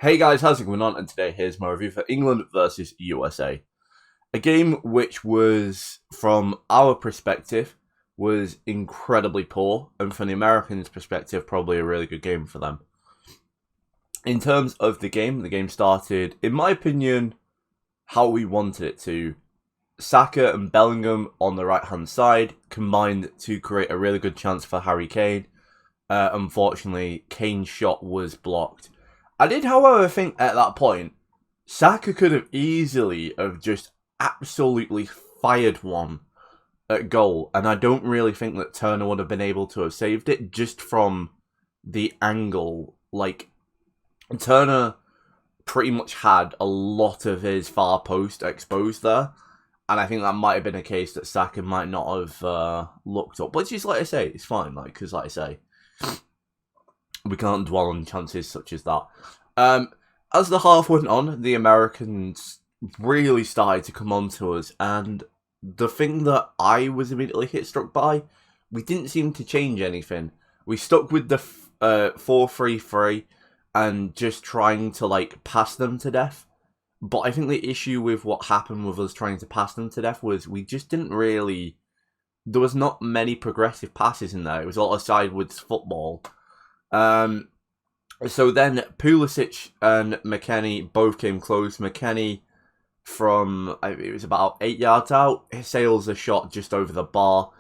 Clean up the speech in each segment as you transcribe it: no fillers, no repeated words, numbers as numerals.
Hey guys, how's it going on? And today here's my review for England versus USA. A game which was, from our perspective, was incredibly poor, and from the Americans' perspective, probably a really good game for them. In terms of the game started, in my opinion, how we wanted it to. Saka and Bellingham on the right-hand side combined to create a really good chance for Harry Kane. Unfortunately, Kane's shot was blocked. I did, however, think at that point, Saka could have easily have just absolutely fired one at goal, and I don't really think that Turner would have been able to have saved it just from the angle. Like, Turner pretty much had a lot of his far post exposed there, and I think that might have been a case that Saka might not have looked up. But just like I say, it's fine, because like I say, we can't dwell on chances such as that. As the half went on, the Americans really started to come on to us, and the thing that I was immediately struck by, we didn't seem to change anything. We stuck with the 4-3-3 and just trying to pass them to death. But I think the issue with what happened with us trying to pass them to death was we just didn't really. There was not many progressive passes in there. It was all a sideways football. So then Pulisic and McKennie both came close. McKennie from, it was about 8 yards out, sails a shot just over the bar.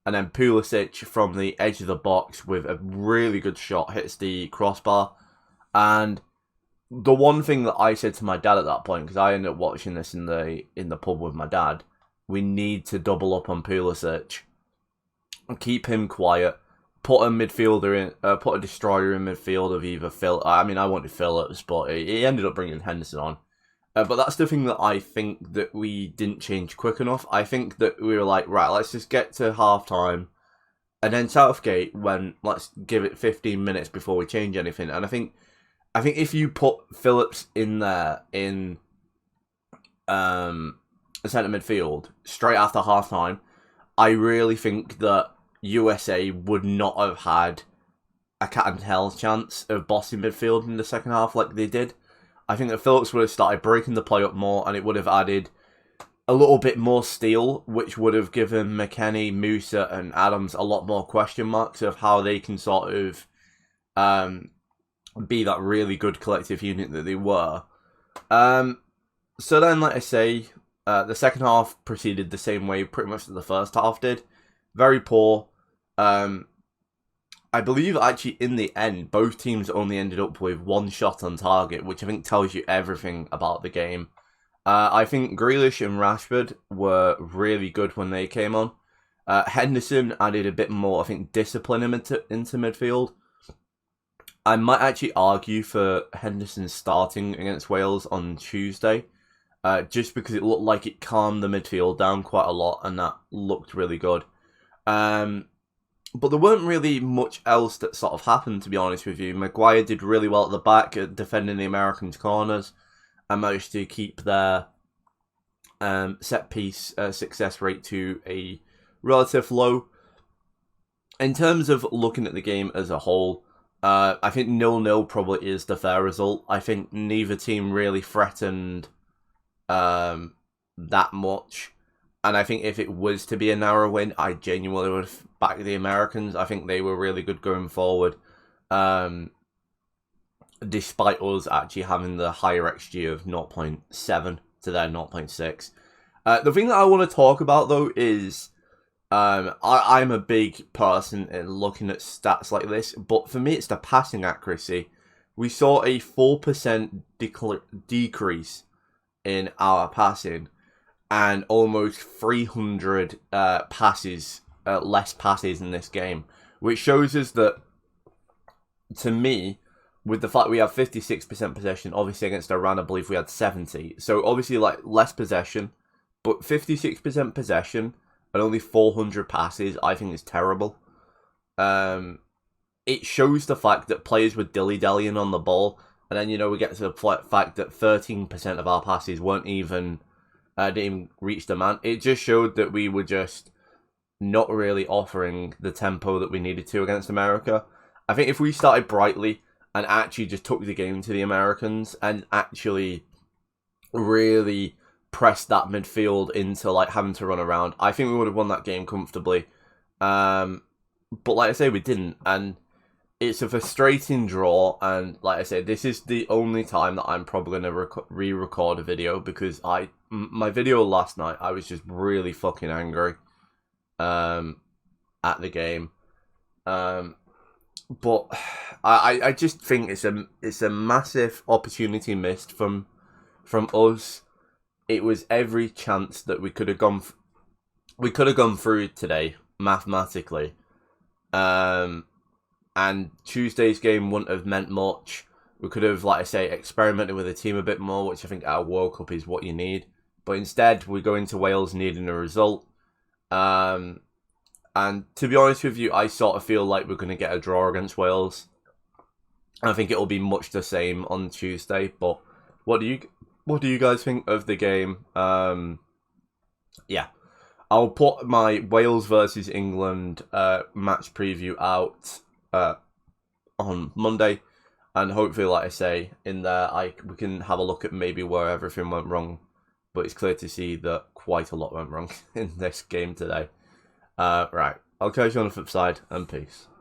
And then Pulisic from the edge of the box with a really good shot hits the crossbar. And the one thing that I said to my dad at that point, because I ended up watching this in the pub with my dad, we need to double up on Pulisic and keep him quiet. Put a midfielder in, put a destroyer in midfield of either Phil. I mean, I wanted Phillips, but he ended up bringing Henderson on. But that's the thing that I think that we didn't change quick enough. I think that we were like, right, let's just get to half time, and then Southgate went, let's give it 15 minutes before we change anything. And I think if you put Phillips in there in the centre midfield straight after half time, I really think that USA would not have had a cat and hell chance of bossing midfield in the second half like they did. I think that Phillips would have started breaking the play up more, and it would have added a little bit more steel, which would have given McKennie, Musa and Adams a lot more question marks of how they can sort of be that really good collective unit that they were. So then, like I say, the second half proceeded the same way pretty much that the first half did. Very poor. I believe actually in the end, both teams only ended up with one shot on target, which I think tells you everything about the game. I think Grealish and Rashford were really good when they came on. Henderson added a bit more, I think, discipline into midfield. I might actually argue for Henderson starting against Wales on Tuesday, just because it looked like it calmed the midfield down quite a lot, and that looked really good. But there weren't really much else that sort of happened, to be honest with you. Maguire did really well at the back at defending the Americans' corners and managed to keep their set-piece success rate to a relative low. In terms of looking at the game as a whole, I think 0-0 probably is the fair result. I think neither team really threatened that much. And I think if it was to be a narrow win, I genuinely would back the Americans. I think they were really good going forward, despite us actually having the higher XG of 0.7 to their 0.6. The thing that I want to talk about, though, is I'm a big person in looking at stats like this, but for me, it's the passing accuracy. We saw a 4% decrease in our passing, and almost 300 less passes in this game, which shows us that, to me, with the fact we have 56% possession, obviously against Iran, I believe we had 70. So obviously, less possession, but 56% possession and only 400 passes, I think is terrible. It shows the fact that players were dilly-dallying on the ball, and then, we get to the fact that 13% of our passes didn't even reach the man. It just showed that we were just not really offering the tempo that we needed to against America. I think if we started brightly and actually just took the game to the Americans and actually really pressed that midfield into like having to run around, I think we would have won that game comfortably. But like I say, we didn't, and it's a frustrating draw. And like I said, this is the only time that I'm probably gonna re-record a video, because my video last night, I was just really fucking angry at the game. But I just think it's a massive opportunity missed from us. It was every chance that we could have gone through today mathematically. And Tuesday's game wouldn't have meant much. We could have, like I say, experimented with the team a bit more, which I think our World Cup is what you need. But instead, we go into Wales needing a result. And to be honest with you, I sort of feel like we're going to get a draw against Wales. I think it'll be much the same on Tuesday. But what do you guys think of the game? Yeah, I'll put my Wales versus England match preview out on Monday, and hopefully, like I say, in there we can have a look at maybe where everything went wrong. But it's clear to see that quite a lot went wrong in this game today. Right, I'll catch you on the flip side, and peace.